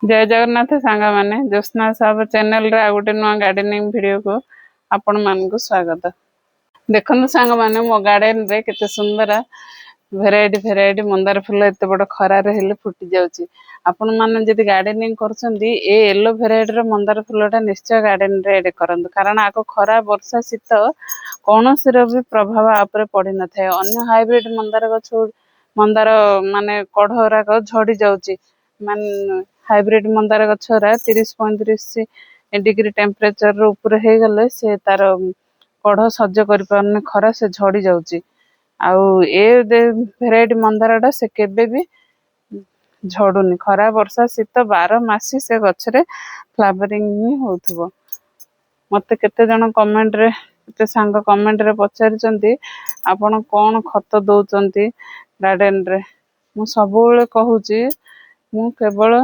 जय जगन्नाथ सांग माने ज्योत्सना साहब चैनल रे आ गोटे नुआ गार्डनिंग वीडियो को आपण मान को स्वागत। देखो सांग माने मो गार्डन रे केते सुंदर भेराइटी मंदार फूल एते बड़ खरा रे हेले फुटी जाउची। आपण माने जदि गार्डनिंग करछंदी ए येलो भेराइटी रे मंदार फूलटा निश्चय गार्डन रे एड करंतु कारण आको खरा वर्षा शीत कोनोसी रो भी प्रभाव आपरे पड़ी न थाए। अन्य हाइब्रिड मंदार गछ मंदार माने कढ़राक झड़ी जाउची मान हाइब्रिड मंदार गछरा 30-35 डिग्री टेम्परेचर ऊपर हे गले से तार कढ़ सह्य करि पारने खरा से झड़ी जाउची। आउ ए भेराइटी मंदारटा से केबे भी झड़ुनी खरा वर्षा शीत 12 मासी से गछरे फ्लावरिंग ही होथबो। मते केते जण कमेंट रे केते सांग कमेंट रे पचारिचंती आपण कोन खत दउचंती गार्डन रे। मु सबुले कहूची मु केवल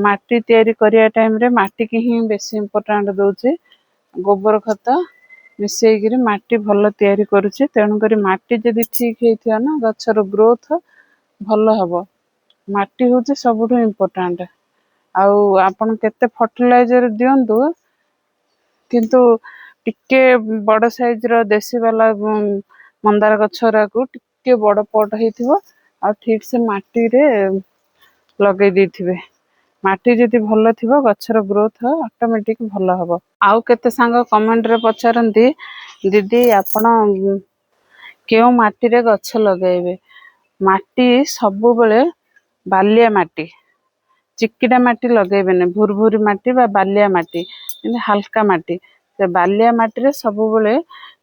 माटी तैयारी करिया टाइम रे माटी की ही बेसी इम्पोर्टेंट दउची। गोबर खत मिसेइगिरी माटी भल तैयारी करूची तेणु करी माटी जदि ठीक हेथिया ना गछर ग्रोथ भल हबो। माटी होची सबुठु इम्पोर्टेंट। आउ आपण केते फर्टिलाइजर दियंतु किंतु टिके बड़ साइज रो देसी वाला मंदार गछरा को टिके बड़ पट हेथिबो आ ठीक से माटी रे लगे देथिबे। माटी जदि भल थिबो गछर ग्रोथ ऑटोमेटिक भल हबो। आउ केते सांग कमेंट रे पचारंती दीदी आपण केउ माटी रे गछ लगेबे। माटी सबु बेले बालिया माटी चिकिटा माटी लगेबेने भुरभुरी माटी बा बालिया माटी हल्का माटी से बालिया माटी रे सबु बेले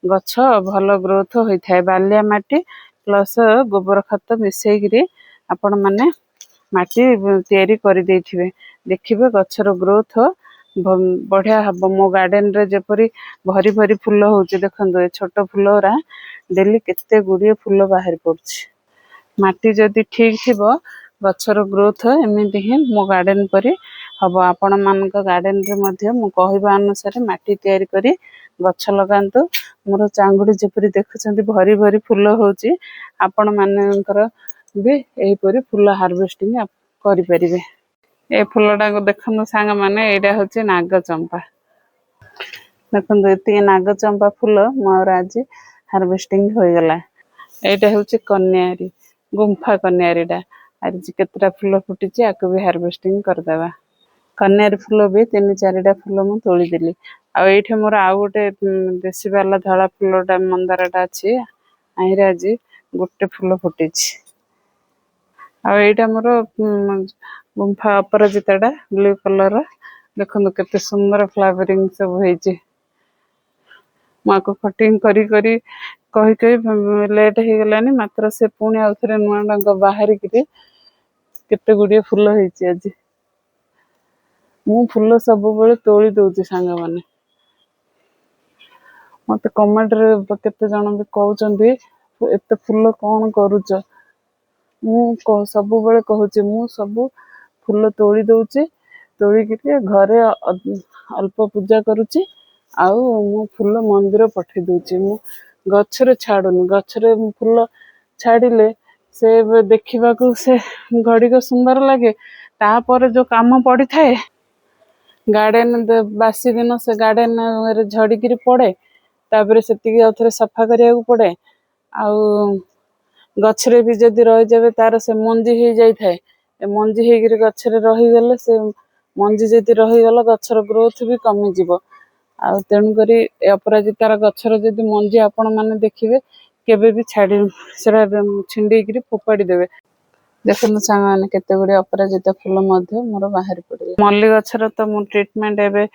गछ भल ग्रोथ होई थाए। बालिया माटी प्लस गोबर खत मिसेइगिरी आपण माने माटी तैयारी करि देथिबे देखिबे गछर ग्रोथ बढ़िया हबो। मो गार्डन रे जेपरी भरी भरी फूल होउची देखंदो ए छोटो फूलरा डेली केते गुडिये फूल बाहर पड़छ। माटी जदि ठीक थिबो गछर ग्रोथ एमिति ही मो गार्डन परी हबो। आपण मानक गार्डन रे मध्ये मु कहबा अनुसार माटी तैयारी करी गछ लगांतु। मोर चांगुडी जेपरी देखुचंदी भरी भरी फूल होउची आपण मानकर भी एही परी फूल हार्वेस्टिंग करि परिबे। ए फूलटा को देखंदो सांग माने एडा होची नाग चंपा। देखंदो एती नाग चंपा फूल मोर आज हार्वेस्टिंग होई गला। एटा होची कन्यारी गुंफा कन्यारीडा आज केतरा फूल फुटीची आको भी हार्वेस्टिंग कर देबा। कन्यारी फूल भी 3-4टा फूल मु तोली देली। आ एठे मोर आ गोटे देसी वाला धळा फूलटा मंदारटा अछि आइरे आज गोटे फूल फुटीची। आ एटा मोर गुंफा अपराजिताटा ब्लू कलर देखंदो केते सुंदर फ्लावरिंग सब होईची। माको कटिंग करी करी कही कही लेट हे गलानी मात्र से पुणी आउथरे नुआ डंग बाहर किरी केते गुडिये फूल होईची। आज मु फूल सब बेले तोली दउची सांग माने मते कमेंट रे केते जण भी कहउचंदी एते फूल कोन करूच। मु सब बेले कहूची मु सब फूल तोली दउची तोली किरी घरे अल्प पूजा करूची आउ मु फूल मंदिर पठे दउची। मु गछरे छाडुनी गछरे फूल छाडिले से देखिबा को से घड़ी को सुंदर लागे तापर जो काम पड़ी थाए गार्डन बासी दिन से गार्डन रे झड़ी किरी पड़े तापर सेतिकी आउथरे सफा करिया को पड़े। आउ गछरे भी जदि रहि जाबे तार से मंजी हे जाई थाए ए मंजी हे गिरी गछरे रहि गले से मंजी जदि रहि गला गछर ग्रोथ भी कमी जिवो। आ तेणु करी अपराजितार गछर जदि मंजी आपण माने देखिबे केबे भी छाडी सेरा छिंडी गिरी फोपाडी देबे। देखनु सांग माने केते गुडी अपराजिता फूल मध्ये मोर बाहर पड़े। मल्ली गछर तो मु ट्रीटमेंट एबे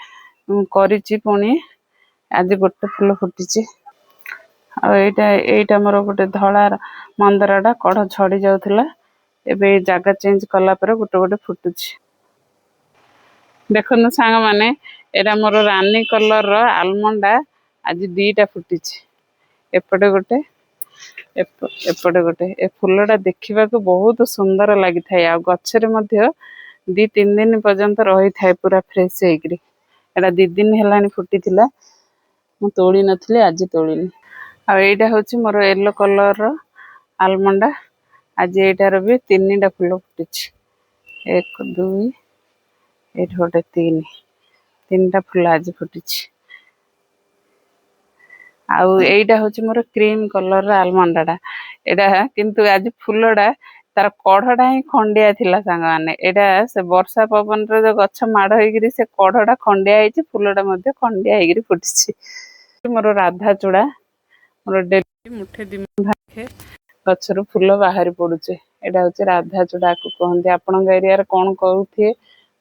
करिची पुणी आज गोटे फूल फुटीची। आ एटा मोर गोटे धळा मंदारटा कढ़ झड़ी जाउथला एबे जागा चेंज कला पर गोटे गोटे फुटुची। देखनु सांग माने एरा मोर रानी कलर रो आलमंडा आज 2टा फुटीची। एपटे गोटे एपटे गोटे ए फूलटा देखिबा को बहुत सुंदर लागि थाए। आ गछरे मध्ये 2-3 दिन पर्यंत रही थाए पूरा फ्रेश हेगिरी। एटा 2 दिन हेलानी फुटीथिला मु तोली नथिले आज तोलिनी। आ एटा होची मोर येलो कलर रो आलमंडा आज एटार भी 3टा फूल फुटीची। ଏକ ଦୁଇ ଏଇଠି ଗୋଟେ ତିନିଟା ଫୁଲ ଆଜି ଫୁଟିଛି। ଆଉ ଏଇଟା ହଉଛି ମୋର କ୍ରିମ କଲର ଆଲମଣ୍ଡାଟା। ଏଇଟା କିନ୍ତୁ ଆଜି ଫୁଲଟା ତାର କଢଟା ହିଁ ଖଣ୍ଡିଆ ଥିଲା ସାଙ୍ଗମାନେ। ଏଇଟା ସେ ବର୍ଷା ପବନରେ ଯୋଉ ଗଛ ମାଡ଼ ହେଇକିରି ସେ କଢଟା ଖଣ୍ଡିଆ ହେଇଛି, ଫୁଲଟା ମଧ୍ୟ ଖଣ୍ଡିଆ ହେଇକିରି ଫୁଟିଛି। ମୋର ରାଧା ଚୂଡା, ମୋର ଡେଲି ମୁଠେ ଦି ମୁଠା ଗଛରୁ ଫୁଲ ବାହାରି ପଡୁଛି। ଏଇଟା ହଉଛି ରାଧା ଚୂଡାକୁ କୁହନ୍ତି। ଆପଣଙ୍କ ଏରିଆରେ କଣ କହୁଥିବେ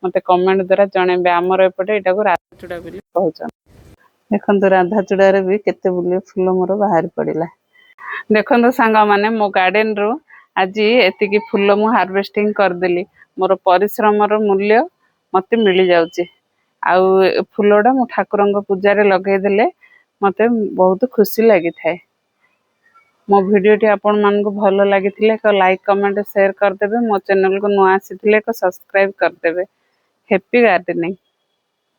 ମତେ କମେଣ୍ଟ ଦ୍ୱାରା ଜଣେଇବେ। ଆମର ଏପଟେ ଏଇଟାକୁ ରାଧା ଚୂଡା ବୋଲି କହୁଛନ୍ତି। ଦେଖନ୍ତୁ ରାଧା ଚୂଡାରେ ବି କେତେ ବୁଲିଏ ଫୁଲ ମୋର ବାହାରି ପଡିଲା। ଦେଖନ୍ତୁ ସାଙ୍ଗମାନେ, ମୋ ଗାର୍ଡେନରୁ ଆଜି ଏତିକି ଫୁଲ ମୁଁ ହାରଭେଷ୍ଟିଂ କରିଦେଲି। ମୋର ପରିଶ୍ରମର ମୂଲ୍ୟ ମତେ ମିଳିଯାଉଛି। ଆଉ ଏ ଫୁଲଟା ମୁଁ ଠାକୁରଙ୍କ ପୂଜାରେ ଲଗେଇଦେଲେ ମତେ ବହୁତ ଖୁସି ଲାଗିଥାଏ। ମୋ ଭିଡ଼ିଓଟି ଆପଣମାନଙ୍କୁ ଭଲ ଲାଗିଥିଲେ ଏକ ଲାଇକ୍ କମେଣ୍ଟ ସେୟାର କରିଦେବେ। ମୋ ଚ୍ୟାନେଲକୁ ନୂଆ ଆସିଥିଲେ ଏକ ସବସ୍କ୍ରାଇବ୍ କରିଦେବେ। Happy gardening.